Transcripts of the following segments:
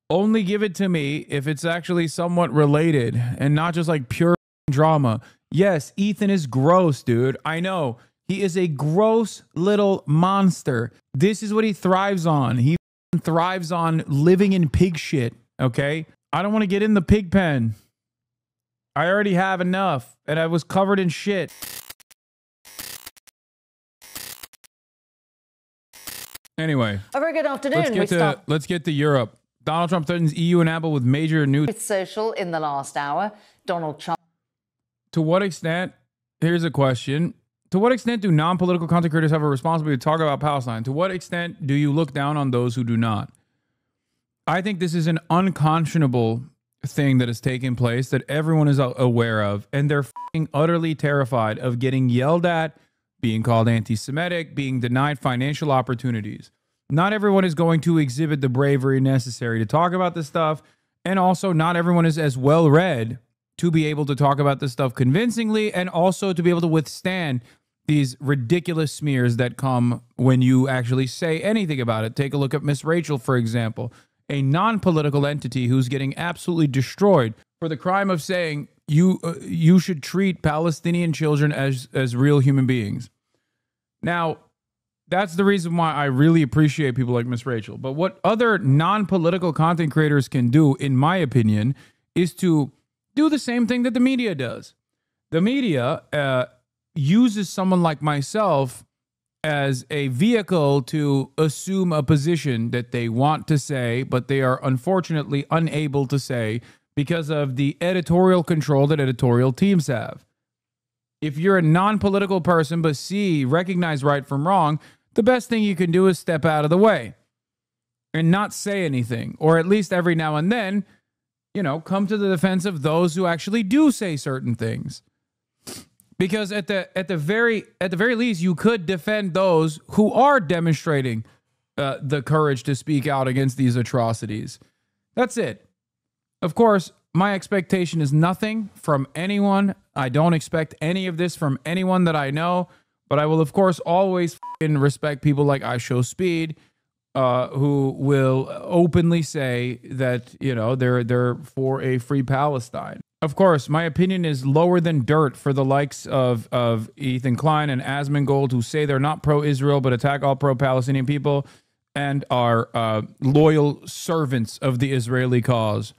Only give it to me if it's actually somewhat related and not just like pure drama. Yes, Ethan is gross, dude. I know. He is a gross little monster. This is what he thrives on. He thrives on living in pig shit, okay? I don't want to get in the pig pen. I already have enough, and I was covered in shit. Anyway. A very good afternoon. Let's get to Europe. Donald Trump threatens EU and Apple with major new... With social in the last hour, Donald Trump... To what extent... Here's a question. To what extent do non-political content creators have a responsibility to talk about Palestine? To what extent do you look down on those who do not? I think this is an unconscionable thing that has taken place that everyone is aware of, and they're f***ing utterly terrified of getting yelled at, being called anti-Semitic, being denied financial opportunities. Not everyone is going to exhibit the bravery necessary to talk about this stuff, and also not everyone is as well read to be able to talk about this stuff convincingly, and also to be able to withstand these ridiculous smears that come when you actually say anything about it. Take a look at Miss Rachel, for example, a non-political entity who's getting absolutely destroyed for the crime of saying you should treat Palestinian children as real human beings. Now, that's the reason why I really appreciate people like Miss Rachel. But what other non-political content creators can do, in my opinion, is to do the same thing that the media does. The media uses someone like myself as a vehicle to assume a position that they want to say, but they are unfortunately unable to say because of the editorial control that editorial teams have. If you're a non-political person but recognize right from wrong, the best thing you can do is step out of the way and not say anything, or at least every now and then, come to the defense of those who actually do say certain things. Because at the very least, you could defend those who are demonstrating the courage to speak out against these atrocities. That's it. Of course, my expectation is nothing from anyone. I don't expect any of this from anyone that I know. But I will, of course, always respect people like I Show Speed, who will openly say that, they're for a free Palestine. Of course, my opinion is lower than dirt for the likes of Ethan Klein and Asmongold, who say they're not pro-Israel but attack all pro-Palestinian people and are loyal servants of the Israeli cause.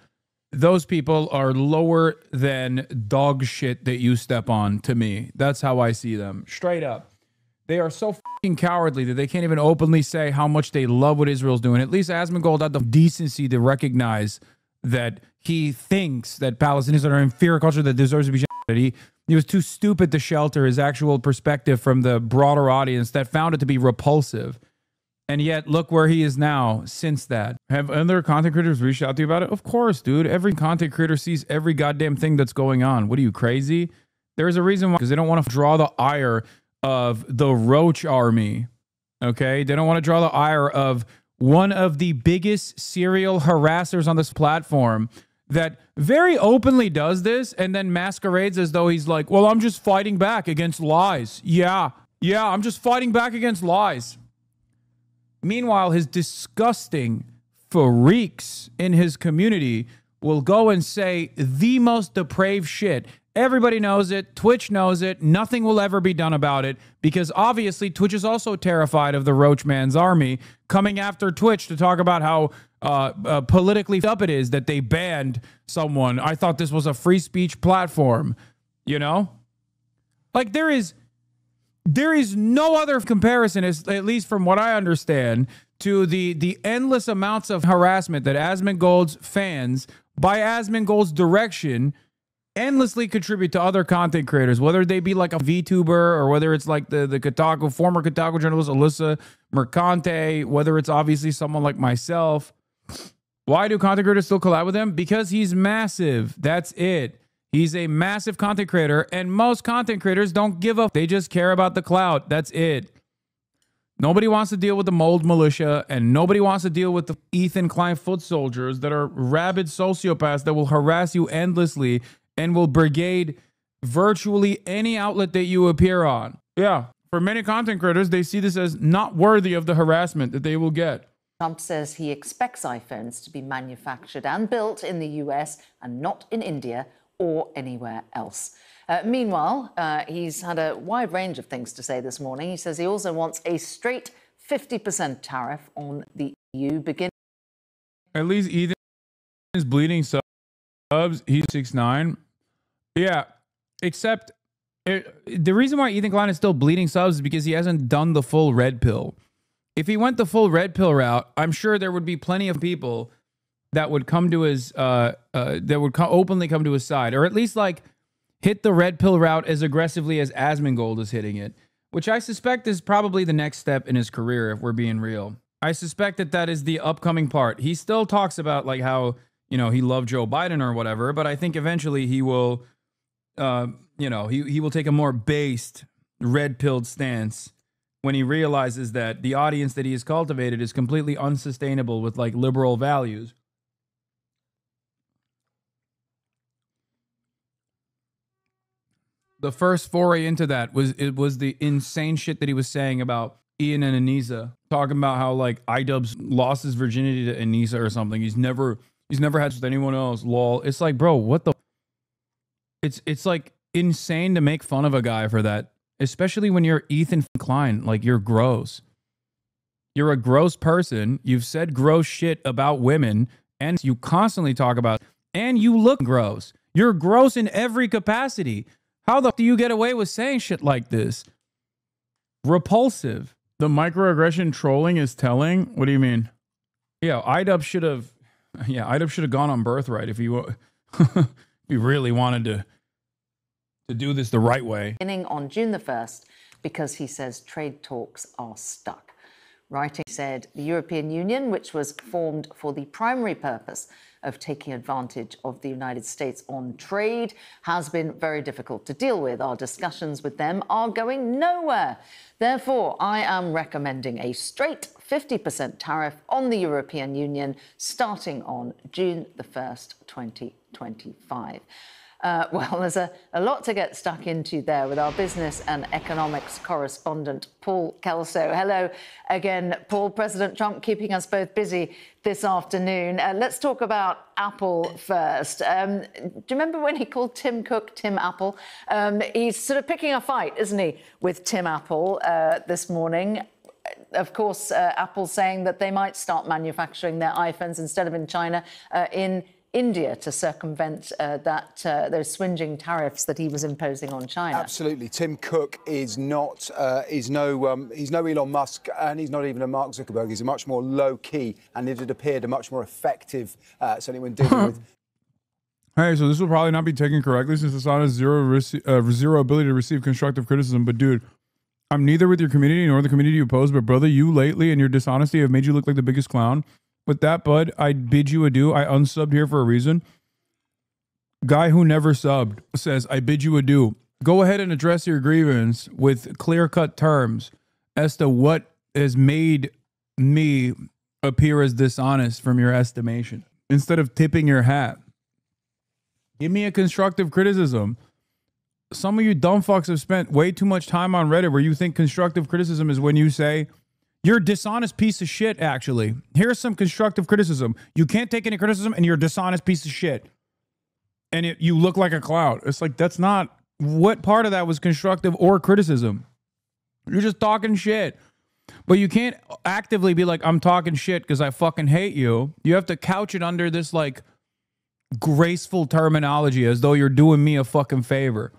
Those people are lower than dog shit that you step on to me. That's how I see them. Straight up. They are so fucking cowardly that they can't even openly say how much they love what Israel's doing. At least Asmongold had the decency to recognize that he thinks that Palestinians are an inferior culture that deserves to be shot. He was too stupid to shelter his actual perspective from the broader audience that found it to be repulsive. And yet, look where he is now since that. Have other content creators reached out to you about it? Of course, dude. Every content creator sees every goddamn thing that's going on. What are you, crazy? There's a reason why. Because they don't want to draw the ire of the Roach Army. Okay? They don't want to draw the ire of one of the biggest serial harassers on this platform that very openly does this and then masquerades as though he's like, well, I'm just fighting back against lies. Yeah, I'm just fighting back against lies. Meanwhile, his disgusting freaks in his community will go and say the most depraved shit. Everybody knows it. Twitch knows it. Nothing will ever be done about it because obviously Twitch is also terrified of the Roachman's army coming after Twitch to talk about how politically up it is that they banned someone. I thought this was a free speech platform, Like there is no other comparison, at least from what I understand, to the endless amounts of harassment that Asmongold's fans, by Asmongold's direction, endlessly contribute to other content creators, whether they be like a VTuber or whether it's like the Kotaku, former Kotaku journalist Alyssa Mercante, whether it's obviously someone like myself. Why do content creators still collab with him? Because he's massive. That's it. He's a massive content creator, and most content creators don't give a... They just care about the clout. That's it. Nobody wants to deal with the mold militia, and nobody wants to deal with the Ethan Klein foot soldiers that are rabid sociopaths that will harass you endlessly and will brigade virtually any outlet that you appear on. Yeah, for many content creators, they see this as not worthy of the harassment that they will get. Trump says he expects iPhones to be manufactured and built in the US and not in India or anywhere else. Meanwhile, he's had a wide range of things to say this morning. He says he also wants a straight 50% tariff on the EU beginning. At least Ethan is bleeding subs. He's 6'9". Yeah, except the reason why Ethan Klein is still bleeding subs is because he hasn't done the full red pill. If he went the full red pill route, I'm sure there would be plenty of people that would come to his openly come to his side, or at least like hit the red pill route as aggressively as Asmongold is hitting it, which I suspect is probably the next step in his career, if we're being real. I suspect that that is the upcoming part. He still talks about like how, you know, he loved Joe Biden or whatever, but I think eventually he will, you know, he will take a more based red-pilled stance when he realizes that the audience that he has cultivated is completely unsustainable with like liberal values. The first foray into that was the insane shit that he was saying about Ian and Anissa, talking about how like iDubbbz lost his virginity to Anissa or something. He's never had with anyone else. Lol. It's like, bro, what the? It's like insane to make fun of a guy for that, especially when you're Ethan Klein. Like, you're gross. You're a gross person. You've said gross shit about women, and you constantly talk about, and you look gross. You're gross in every capacity. How the f do you get away with saying shit like this? Repulsive. The microaggression trolling is telling. What do you mean? Yeah, iDubbbz should have. Yeah, iDubbbz should have gone on Birthright if you if you really wanted to do this the right way. Beginning on June the 1st, because he says trade talks are stuck. Writing said the European Union, which was formed for the primary purpose of taking advantage of the United States on trade, has been very difficult to deal with. Our discussions with them are going nowhere. Therefore, I am recommending a straight 50% tariff on the European Union starting on June the 1st, 2025. Well, there's a lot to get stuck into there with our business and economics correspondent, Paul Kelso. Hello again, Paul. President Trump keeping us both busy this afternoon. Let's talk about Apple first. Do you remember when he called Tim Cook Tim Apple? He's sort of picking a fight, isn't he, with Tim Apple this morning. Of course, Apple's saying that they might start manufacturing their iPhones instead of in China, in India, to circumvent those swinging tariffs that he was imposing on China. Absolutely. Tim Cook is not, he's no Elon Musk, and he's not even a Mark Zuckerberg. He's a much more low-key, and it had appeared a much more effective, certainly when dealing with... Hey, so this will probably not be taken correctly since Hasan has zero ability to receive constructive criticism, but dude, I'm neither with your community nor the community you oppose, but brother, you lately and your dishonesty have made you look like the biggest clown. With that, bud, I bid you adieu. I unsubbed here for a reason. Guy who never subbed says, I bid you adieu. Go ahead and address your grievance with clear-cut terms as to what has made me appear as dishonest from your estimation. Instead of tipping your hat, give me a constructive criticism. Some of you dumb fucks have spent way too much time on Reddit where you think constructive criticism is when you say, you're a dishonest piece of shit, actually. Here's some constructive criticism. You can't take any criticism, and you're a dishonest piece of shit. And you look like a clown. It's like, that's not... What part of that was constructive or criticism? You're just talking shit. But you can't actively be like, I'm talking shit because I fucking hate you. You have to couch it under this, like, graceful terminology as though you're doing me a fucking favor.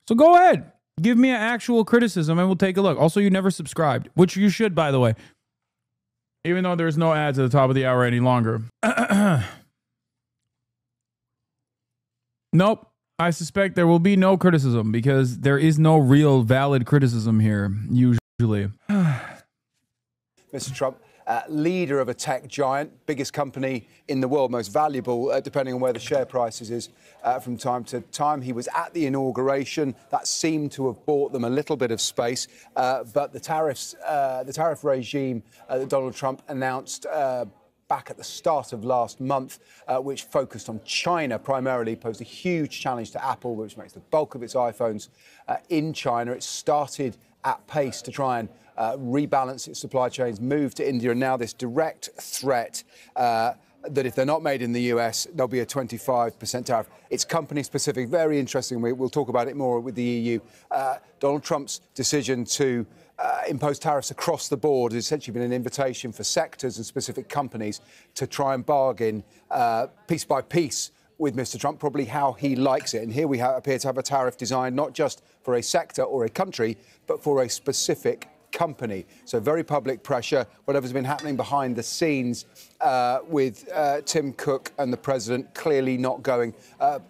So go ahead. Give me an actual criticism and we'll take a look. Also, you never subscribed, which you should, by the way. Even though there's no ads at the top of the hour any longer. Nope. I suspect there will be no criticism because there is no real valid criticism here, usually. Mr. Trump, leader of a tech giant, biggest company in the world, most valuable, depending on where the share prices is from time to time. He was at the inauguration. That seemed to have bought them a little bit of space. But the tariff regime that Donald Trump announced back at the start of last month, which focused on China primarily, posed a huge challenge to Apple, which makes the bulk of its iPhones in China. It started at pace to try and rebalance its supply chains, move to India, and now this direct threat that if they're not made in the US, there'll be a 25% tariff. It's company specific, very interesting. We'll talk about it more with the EU. Donald Trump's decision to impose tariffs across the board has essentially been an invitation for sectors and specific companies to try and bargain piece by piece with Mr. Trump, probably how he likes it. And here we appear to have a tariff designed not just for a sector or a country, but for a specific company. So very public pressure, whatever's been happening behind the scenes with Tim Cook and the president clearly not going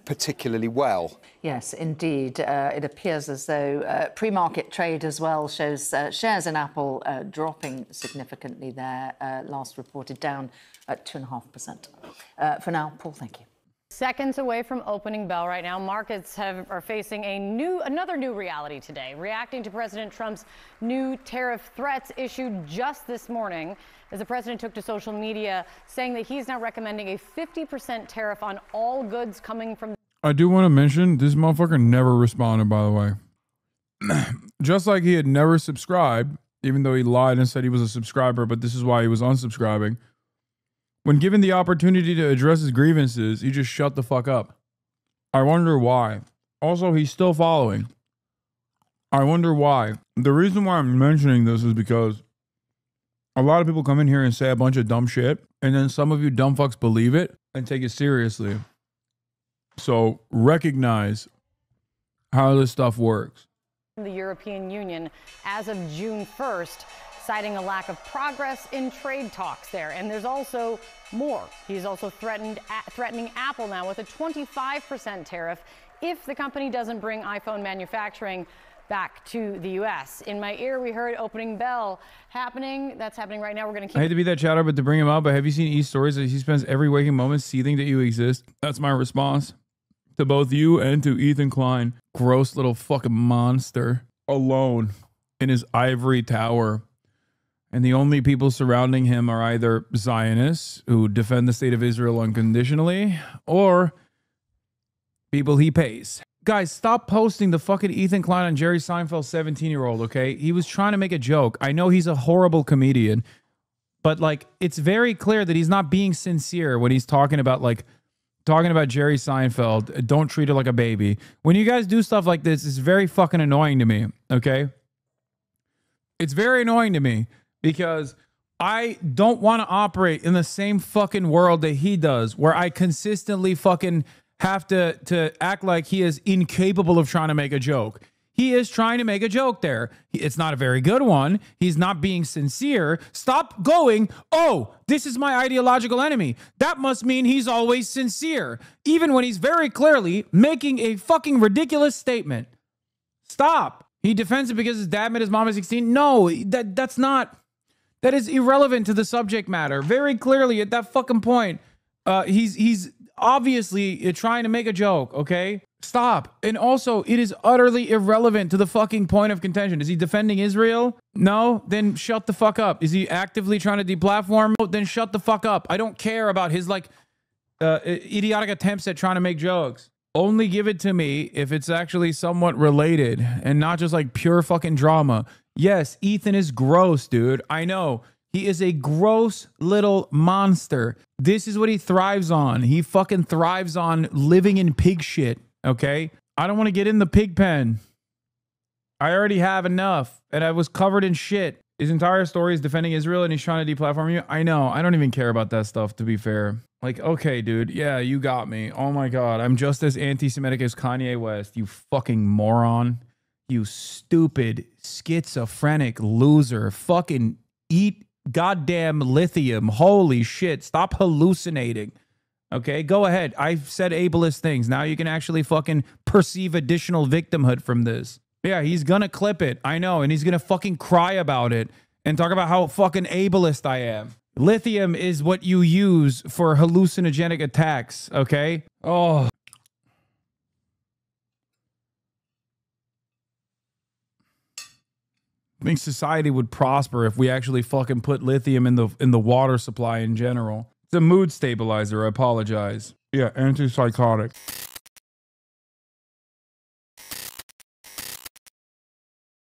particularly well. Yes, indeed. It appears as though pre-market trade as well shows shares in Apple dropping significantly there, last reported down at 2.5%. For now, Paul, thank you. Seconds away from opening bell right now, markets are facing another new reality today, reacting to President Trump's new tariff threats issued just this morning, as the president took to social media saying that he's now recommending a 50% tariff on all goods coming from. I do want to mention this motherfucker never responded, by the way. Just like he had never subscribed, even though he lied and said he was a subscriber, but this is why he was unsubscribing. When given the opportunity to address his grievances, he just shut the fuck up. I wonder why. Also, he's still following. I wonder why. The reason why I'm mentioning this is because a lot of people come in here and say a bunch of dumb shit, and then some of you dumb fucks believe it and take it seriously. So recognize how this stuff works. The European Union as of June 1st, citing a lack of progress in trade talks there. And there's also more. He's also threatening Apple now with a 25% tariff if the company doesn't bring iPhone manufacturing back to the U.S. In my ear, we heard opening bell happening. That's happening right now. We're going to keep. I hate to be that chatter, but to bring him up, but have you seen E's stories that he spends every waking moment seething that you exist? That's my response to both you and to Ethan Klein. Gross little fucking monster alone in his ivory tower. And the only people surrounding him are either Zionists who defend the state of Israel unconditionally or people he pays. Guys, stop posting the fucking Ethan Klein on Jerry Seinfeld's 17-year-old, okay? He was trying to make a joke. I know he's a horrible comedian, but like it's very clear that he's not being sincere when he's talking about Jerry Seinfeld. Don't treat her like a baby. When you guys do stuff like this, it's very fucking annoying to me, okay? It's very annoying to me. Because I don't want to operate in the same fucking world that he does, where I consistently fucking have to act like he is incapable of trying to make a joke. He is trying to make a joke there. It's not a very good one. He's not being sincere. Stop going, oh, this is my ideological enemy. That must mean he's always sincere, even when he's very clearly making a fucking ridiculous statement. Stop. He defends it because his dad met his mom at 16. No, that's not... That is irrelevant to the subject matter. Very clearly at that fucking point, he's obviously trying to make a joke, okay? Stop. And also, it is utterly irrelevant to the fucking point of contention. Is he defending Israel? No? Then shut the fuck up. Is he actively trying to deplatform? No, then shut the fuck up. I don't care about his, idiotic attempts at trying to make jokes. Only give it to me if it's actually somewhat related and not just like pure fucking drama. Yes, Ethan is gross, dude. I know. He is a gross little monster. This is what he thrives on. He fucking thrives on living in pig shit, okay? I don't want to get in the pig pen. I already have enough, and I was covered in shit. His entire story is defending Israel, and he's trying to deplatform you. I know. I don't even care about that stuff, to be fair. Like, okay, dude. Yeah, you got me. Oh, my God. I'm just as anti-Semitic as Kanye West, you fucking moron. You stupid, schizophrenic loser. Fucking eat goddamn lithium. Holy shit. Stop hallucinating. Okay, go ahead. I've said ableist things. Now you can actually fucking perceive additional victimhood from this. Yeah, he's gonna clip it. I know. And he's gonna fucking cry about it and talk about how fucking ableist I am. Lithium is what you use for hallucinogenic attacks. Okay? Oh. I think society would prosper if we actually fucking put lithium in the water supply in general. It's a mood stabilizer. I apologize. Yeah, antipsychotic.